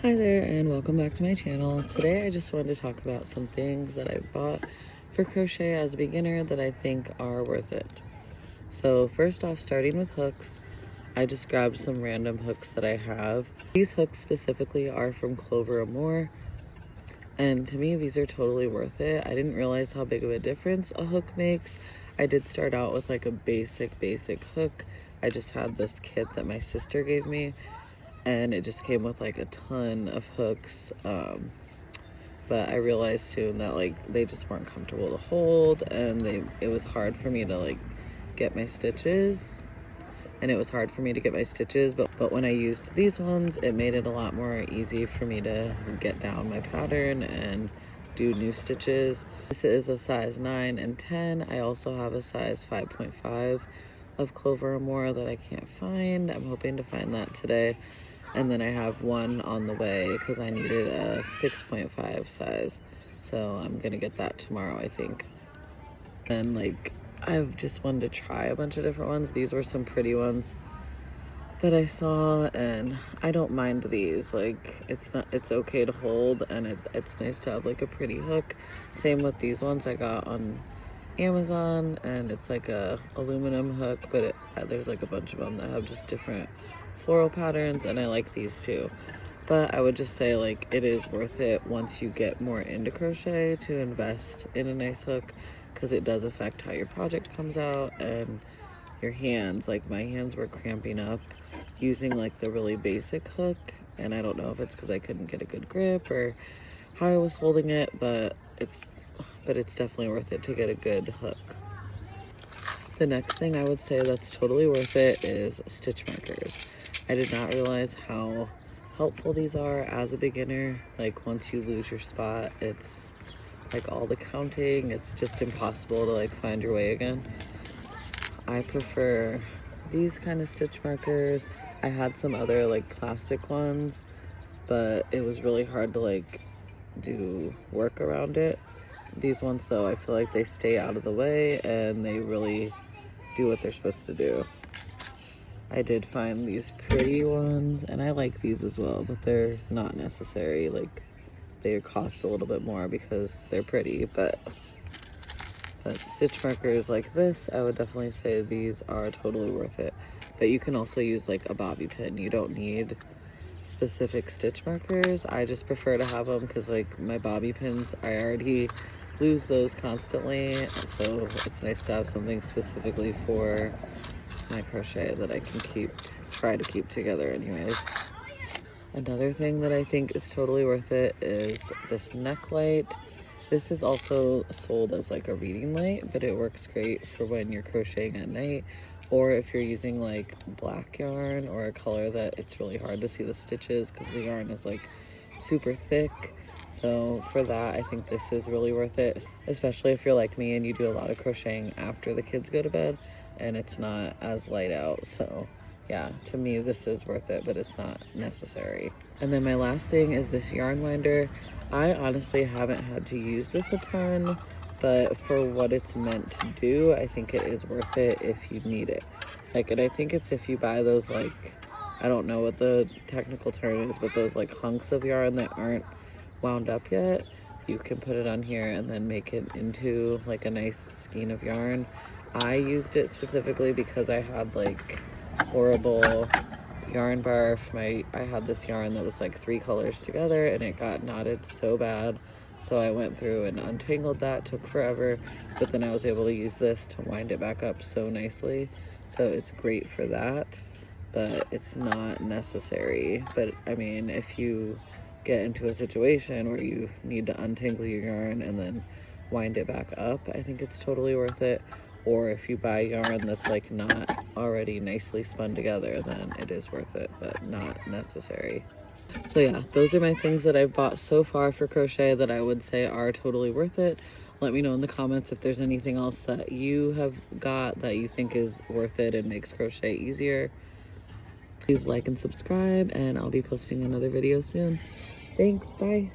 Hi there and welcome back to my channel. Today I just wanted to talk about some things that I bought for crochet as a beginner that I think are worth it. So first off, starting with hooks, I just grabbed some random hooks that I have. These hooks specifically are from Clover Amour, and to me these are totally worth it. I didn't realize how big of a difference a hook makes. I did start out with like a basic hook. I just had this kit that my sister gave me, and it just came with like a ton of hooks, but I realized soon that like they just weren't comfortable to hold, and it was hard for me to like get my stitches, but when I used these ones, it made it a lot more easy for me to get down my pattern and do new stitches. This is a size 9 and 10. I also have a size 5.5 of Clover Amour that I can't find. I'm hoping to find that today. And then I have one on the way because I needed a 6.5 size. So I'm gonna get that tomorrow, I think. And like, I've just wanted to try a bunch of different ones. These were some pretty ones that I saw, and I don't mind these. Like, it's okay to hold, and it's nice to have like a pretty hook. Same with these ones I got on Amazon, and it's like a aluminum hook, but there's like a bunch of them that have just different floral patterns, and I like these too. But I would just say like it is worth it once you get more into crochet to invest in a nice hook, because it does affect how your project comes out and your hands. Like, my hands were cramping up using like the really basic hook, and I don't know if it's because I couldn't get a good grip or how I was holding it, but it's definitely worth it to get a good hook. The next thing I would say that's totally worth it is stitch markers. I did not realize how helpful these are as a beginner. Like, once you lose your spot, it's like all the counting, it's just impossible to like find your way again. I prefer these kind of stitch markers. I had some other like plastic ones, but it was really hard to like do work around it. These ones though, I feel like they stay out of the way and they really do what they're supposed to do. I did find these pretty ones, and I like these as well, but they're not necessary. Like, they cost a little bit more because they're pretty, but stitch markers like this, I would definitely say these are totally worth it. But you can also use like a bobby pin. You don't need specific stitch markers. I just prefer to have them because like my bobby pins, I already lose those constantly, so it's nice to have something specifically for my crochet that I can try to keep together anyways. Another thing that I think is totally worth it is this neck light. This is also sold as like a reading light, but it works great for when you're crocheting at night, or if you're using like black yarn or a color that it's really hard to see the stitches because the yarn is like super thick. So for that, I think this is really worth it, especially if you're like me and you do a lot of crocheting after the kids go to bed and it's not as light out. So yeah, to me this is worth it, but it's not necessary. And then my last thing is this yarn winder. I honestly haven't had to use this a ton, but for what it's meant to do, I think it is worth it if you need it. Like, and I think it's if you buy those, like, I don't know what the technical term is, but those like hunks of yarn that aren't wound up yet, you can put it on here and then make it into like a nice skein of yarn. I used it specifically because I had like horrible yarn barf. I had this yarn that was like 3 colors together and it got knotted so bad, so I went through and untangled that. Took forever, but then I was able to use this to wind it back up so nicely, so it's great for that, but it's not necessary. But I mean, if you get into a situation where you need to untangle your yarn and then wind it back up, I think it's totally worth it. Or if you buy yarn that's like not already nicely spun together, then it is worth it, but not necessary. So yeah, those are my things that I've bought so far for crochet that I would say are totally worth it. Let me know in the comments if there's anything else that you have got that you think is worth it and makes crochet easier. Please like and subscribe, and I'll be posting another video soon. Thanks, bye.